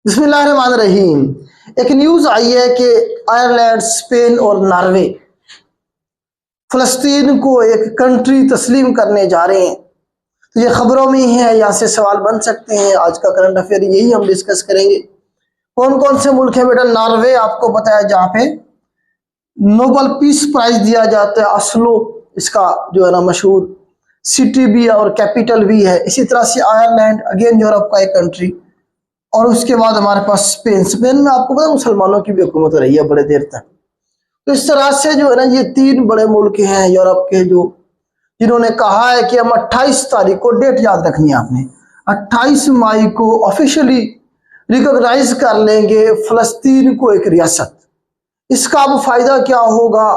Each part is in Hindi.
बिस्मिल्लाहिर्रहमानिर्रहीम। एक न्यूज आई है कि आयरलैंड, स्पेन और नॉर्वे फलस्तीन को एक कंट्री तस्लीम करने जा रहे हैं। तो ये खबरों में ही है, यहाँ से सवाल बन सकते हैं। आज का करंट अफेयर यही हम डिस्कस करेंगे। कौन कौन से मुल्क है बेटा? नॉर्वे आपको बताया, जहाँ पे नोबेल पीस प्राइज दिया जाता है। अस्लो इसका जो है ना मशहूर सिटी भी है और कैपिटल भी है। इसी तरह से आयरलैंड, अगेन यूरोप का एक कंट्री। और उसके बाद हमारे पास स्पेन। स्पेन में आपको पता मुसलमानों की भी हुकूमत रही है बड़े देर तक। तो इस तरह से जो है ना ये तीन बड़े मुल्क हैं यूरोप के, जो जिन्होंने कहा है कि हम 28 तारीख को, डेट याद रखनी है आपने, 28 मई को ऑफिशियली रिकॉग्नाइज कर लेंगे फलस्तीन को एक रियासत। इसका अब फायदा क्या होगा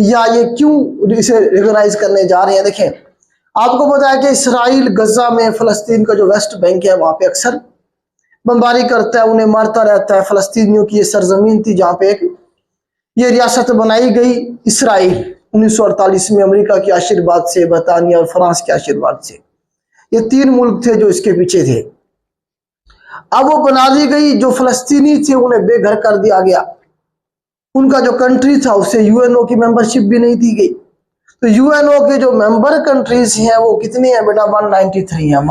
या ये क्यों इसे रिकॉग्नाइज करने जा रहे हैं? देखें, आपको पता है कि इसराइल गजा में फलस्तीन का जो वेस्ट बैंक है वहां पे अक्सर बमबारी करता है, उन्हें मारता रहता है। फलस्तीनियों की ये सरजमीन थी जहाँ पे एक ये रियासत बनाई गई। इसराइल 1948 में अमेरिका के आशीर्वाद से, बरतानिया और फ्रांस के आशीर्वाद से, ये तीन मुल्क थे जो इसके पीछे थे। अब वो बना दी गई। जो फलस्तीनी थे उन्हें बेघर कर दिया गया। उनका जो कंट्री था उसे यूएनओ की मेंबरशिप भी नहीं दी गई। तो यूएनओ के जो मेंबर कंट्रीज हैं वो कितने हैं बेटा? 193 है।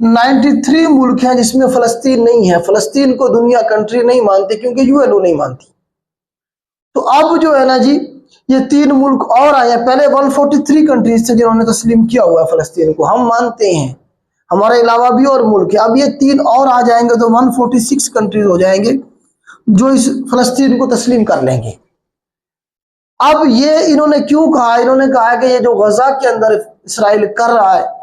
193 मुल्क हैं जिसमें फलस्तीन नहीं है। फलस्तीन को दुनिया कंट्री नहीं मानती क्योंकि यूएनओ नहीं मानती। तो अब जो है ना जी, ये तीन मुल्क और आए हैं। पहले 143 कंट्रीज थे जिन्होंने तस्लीम किया हुआ है फलस्तीन को, हम मानते हैं। हमारे अलावा भी और मुल्क है। अब ये तीन और आ जाएंगे तो 146 कंट्रीज हो जाएंगे जो इस फलस्तीन को तस्लीम कर लेंगे। अब ये इन्होंने क्यों कहा? इन्होंने कहा है कि ये जो गजा के अंदर इसराइल कर रहा है,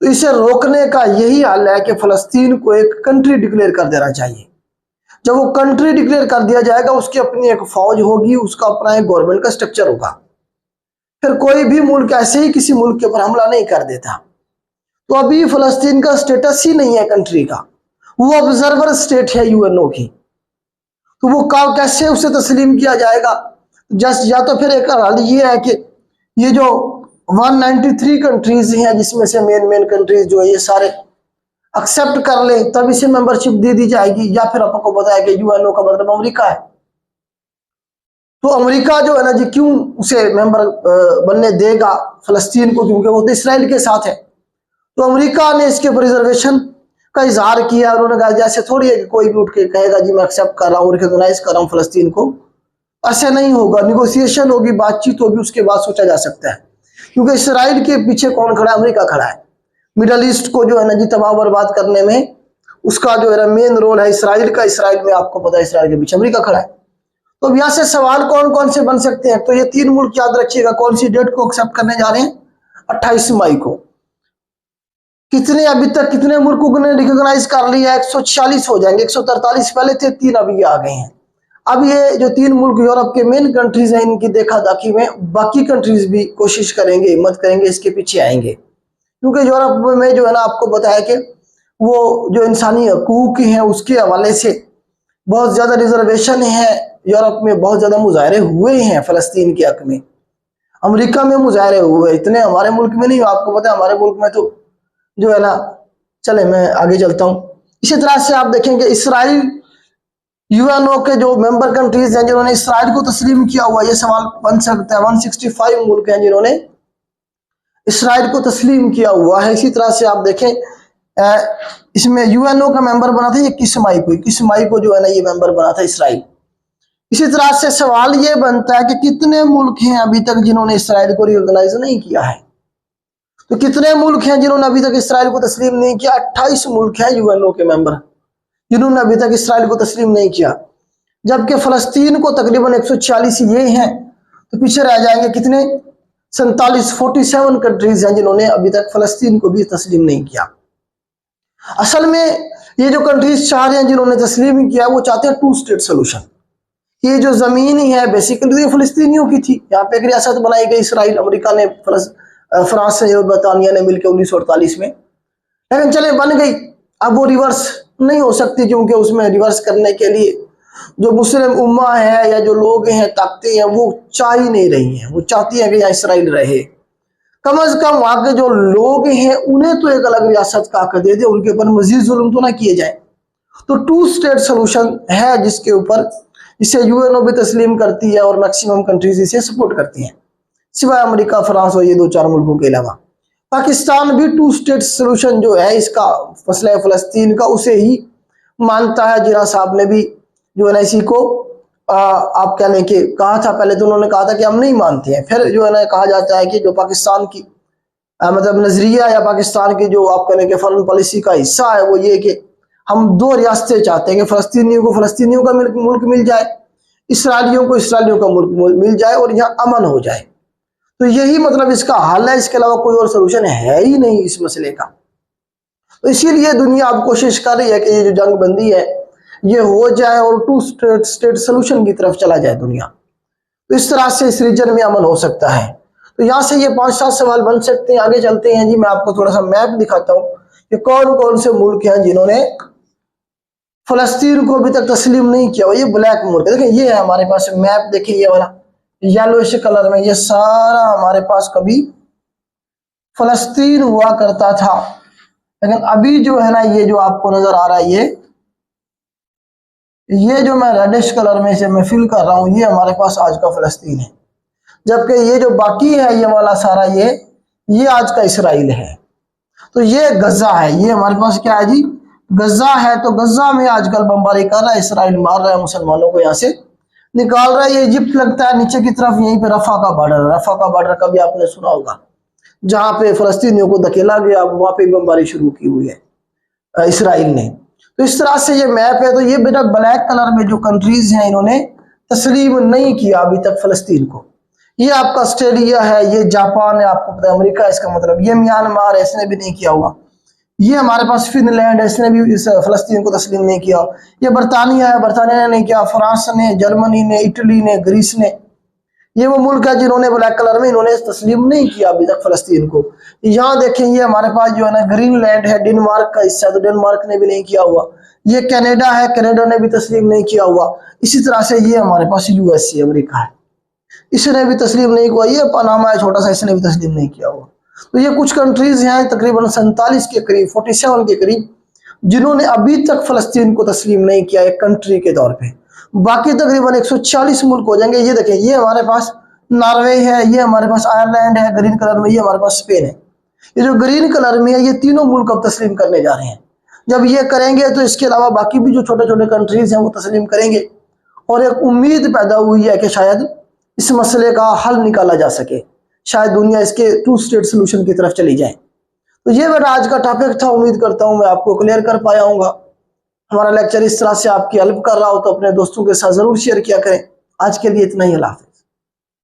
तो इसे रोकने का यही हल है कि फलस्तीन को एक कंट्री डिक्लेयर कर देना चाहिए। जब वो कंट्री डिक्लेयर कर दिया जाएगा, उसकी अपनी एक फौज होगी, उसका अपना एक गवर्नमेंट का स्ट्रक्चर होगा। फिर कोई भी मुल्क ऐसे ही किसी मुल्क के ऊपर हमला नहीं कर देता। तो अभी फलस्तीन का स्टेटस ही नहीं है कंट्री का, वो ऑब्जर्वर स्टेट है यूएनओ की। तो वो कैसे उसे तस्लीम किया जाएगा? जस्ट या तो फिर एक हल ये है कि ये जो 193 कंट्रीज हैं जिसमें से मेन कंट्रीज जो है ये सारे एक्सेप्ट कर ले, तब इसे मेंबरशिप दे दी जाएगी। या फिर आपको पता है कि यूएनओ का मतलब अमेरिका है। तो अमेरिका जो है ना जी, क्यों उसे मेंबर बनने देगा फलस्तीन को? क्योंकि वो तो इसराइल के साथ है। तो अमेरिका ने इसके ऊपर रिजर्वेशन का इजहार किया। उन्होंने कहा जैसे थोड़ी है कि कोई भी उठ के कहेगा जी मैं एक्सेप्ट कर रहा हूँ, रिकॉग्नाइज कर रहा हूँ फलस्तीन को। ऐसे नहीं होगा, निगोसिएशन होगी, बातचीत होगी, उसके बाद सोचा जा सकता है। क्योंकि इसराइल के पीछे कौन खड़ा है? अमेरिका खड़ा है। मिडल ईस्ट को जो है ना जी तबाह बर्बाद करने में उसका जो है ना मेन रोल है इसराइल का। इसराइल में आपको पता है इसराइल के पीछे अमेरिका खड़ा है। तो अब यहाँ से सवाल कौन कौन से बन सकते हैं? तो ये तीन मुल्क याद रखिएगा। कौन सी डेट को एक्सेप्ट करने जा रहे हैं? 28 मई को। कितने अभी तक कितने मुल्कों ने रिकॉग्नाइज कर लिया? 146 हो जाएंगे। 143 पहले थे, तीन अभी आ गए हैं। अब ये जो तीन मुल्क यूरोप के मेन कंट्रीज हैं, इनकी देखा दाखी में बाकी कंट्रीज भी कोशिश करेंगे, हिम्मत करेंगे, इसके पीछे आएंगे। क्योंकि यूरोप में जो है ना आपको पता है कि वो जो इंसानी हकूक हैं उसके हवाले से बहुत ज्यादा रिजर्वेशन है। यूरोप में बहुत ज्यादा मुजाहरे हुए हैं फलस्तीन के हक में। अमेरिका में मुजाहरे हुए, इतने हमारे मुल्क में नहीं। आपको पता है हमारे मुल्क में तो जो है ना, चले मैं आगे चलता हूँ। इसी तरह से आप देखेंगे इसराइल, यूएनओ के जो मेंबर कंट्रीज हैं जिन्होंने इसराइल को तस्लीम किया हुआ, ये सवाल बन सकता है। 165 मुल्क हैं जिन्होंने इसराइल को तस्लीम किया हुआ है। इसी तरह से आप देखें इसमें यूएनओ का मेंबर बना था 21 मई को। 21 मई को जो है ना ये मेंबर बना था इसराइल। इसी तरह से सवाल ये बनता है कि कितने मुल्क हैं अभी तक जिन्होंने इसराइल को रिकॉग्नाइज नहीं किया है? तो कितने मुल्क हैं जिन्होंने अभी तक इसराइल को तस्लीम नहीं किया? 28 मुल्क हैं यूएनओ के मेंबर जिन्होंने अभी तक इसराइल को तस्लीम नहीं किया। जबकि फलस्तीन को तकरीबन 146 ये हैं, तो पीछे रह जाएंगे कितने? 47 कंट्रीज हैं जिन्होंने अभी तक फलस्तीन को भी तस्लीम नहीं किया। असल में ये जो कंट्रीज चाह रहे हैं जिन्होंने तस्लीम किया, वो चाहते हैं 2 स्टेट सोल्यूशन। ये जो जमीन ही है बेसिकली ये फलस्तीनियों की थी। यहाँ पे एक रियासत बनाई गई इसराइल, अमेरिका ने, फ्रांस ने और बरतानिया ने मिलकर 1948 में। लेकिन चले बन गई। अब वो रिवर्स नहीं हो सकती क्योंकि उसमें रिवर्स करने के लिए जो मुस्लिम उम्मा है या जो लोग हैं, ताकतें हैं, वो चाह ही नहीं रही हैं। वो चाहती है कि यहाँ इसराइल रहे। कम से कम वहां के जो लोग हैं उन्हें तो एक अलग रियासत का हक दे दे, उनके ऊपर मजीद जुल्म तो ना किए जाए। तो टू स्टेट सोल्यूशन है जिसके ऊपर इसे यूएनओ भी तस्लीम करती है और मैक्सिमम कंट्रीज इसे सपोर्ट करती हैं, सिवाय अमेरिका, फ्रांस और ये 2-4 मुल्कों के अलावा। पाकिस्तान भी टू स्टेट सोल्यूशन जो है इसका मसला फलस्तीन का उसे ही मानता है। जिना साहब ने भी जो है ना इसी को आप कहने के कहा था, पहले तो उन्होंने कहा था कि हम नहीं मानते हैं, फिर जो है ना कहा जाता है कि जो पाकिस्तान की मतलब नजरिया या पाकिस्तान की जो आप कहने के फॉरेन पॉलिसी का हिस्सा है वो ये कि हम 2 रियासतें चाहते हैं कि फलस्तीनियों को फलस्तीनियों का मुल्क मिल जाए, इसराइलियों को इसराइलियों का मुल्क मिल जाए और यहाँ अमन हो जाए। तो यही मतलब इसका हल है, इसके अलावा कोई और सोल्यूशन है ही नहीं इस मसले का। तो इसीलिए दुनिया अब कोशिश कर रही है कि ये जो जंग बंदी है ये हो जाए और टू स्टेट सोल्यूशन की तरफ चला जाए दुनिया। तो इस तरह से इस रीजन में अमन हो सकता है। तो यहाँ से ये 5-7 सवाल बन सकते हैं। आगे चलते हैं जी, मैं आपको थोड़ा सा मैप दिखाता हूँ कि कौन कौन से मुल्क हैं जिन्होंने फलस्तीन को अभी तक तस्लीम नहीं किया। ये ब्लैक मुल्क है, देखिए ये है हमारे पास मैप, देखिए ये वाला येलोइश कलर में, ये सारा हमारे पास कभी फलस्तीन हुआ करता था, लेकिन अभी जो है ना ये जो आपको नजर आ रहा है ये जो मैं रेडिश कलर में से मैं फिल कर रहा हूँ ये हमारे पास आज का फलस्तीन है, जबकि ये जो बाकी है ये वाला सारा ये आज का इसराइल है। तो ये गजा है, ये हमारे पास क्या है जी, गजा है। तो गजा में आजकल बमबारी कर रहा है, इसराइल मार रहा है मुसलमानों को, यहाँ से निकाल रहा है। ये इजिप्ट लगता है नीचे की तरफ, यहीं पे रफा का बॉर्डर, रफा का बॉर्डर कभी आपने सुना होगा, जहां पे फलस्तीनियों को धकेला गया, वहां पे बमबारी शुरू की हुई है इसराइल ने। तो इस तरह से ये मैप है। तो ये बेटा ब्लैक कलर में जो कंट्रीज हैं इन्होंने तस्लीम नहीं किया अभी तक फलस्तीन को। ये आपका ऑस्ट्रेलिया है, ये जापान है, आपको पता है अमेरिका, इसका मतलब ये म्यांमार है, इसने भी नहीं किया हुआ। ये हमारे पास फिनलैंड है, इसने भी इस फलस्तीन को तस्लीम नहीं किया। ये बरतानिया है, बरतानिया ने नहीं किया, फ्रांस ने, जर्मनी ने, इटली ने, ग्रीस ने, ये वो मुल्क है जिन्होंने ब्लैक कलर में इन्होंने तस्लीम नहीं किया अभी तक फलस्तीन को। यहाँ देखें ये हमारे पास जो है ना ग्रीनलैंड है, डेनमार्क का हिस्सा, तो डेनमार्क ने भी नहीं किया हुआ। ये कनाडा है, कनाडा ने भी तस्लीम नहीं किया हुआ। इसी तरह से ये हमारे पास यूएसए अमेरिका है, इसने भी तस्लीम नहीं किया। ये पनामा है छोटा सा, इसने भी तस्लीम नहीं किया हुआ। तो ये कुछ कंट्रीज हैं तकरीबन 47 के करीब, 47 के करीब, जिन्होंने अभी तक फलस्तीन को तस्लीम नहीं किया एक कंट्री के तौर पे। बाकी तकरीबन 140 मुल्क हो जाएंगे। ये देखें, ये हमारे पास नॉर्वे है, ये हमारे पास आयरलैंड है ग्रीन कलर में, ये हमारे पास स्पेन है। ये जो ग्रीन कलर में है ये तीनों मुल्क अब तस्लीम करने जा रहे हैं। जब ये करेंगे तो इसके अलावा बाकी भी जो छोटे छोटे कंट्रीज हैं वो तस्लीम करेंगे, और एक उम्मीद पैदा हुई है कि शायद इस मसले का हल निकाला जा सके, शायद दुनिया इसके टू स्टेट सोल्यूशन की तरफ चली जाए। तो ये मेरा आज का टॉपिक था, उम्मीद करता हूँ मैं आपको क्लियर कर पाया हूँ। हमारा लेक्चर इस तरह से आपकी हेल्प कर रहा हो तो अपने दोस्तों के साथ जरूर शेयर किया करें। आज के लिए इतना ही, अल्लाह हाफ़िज़।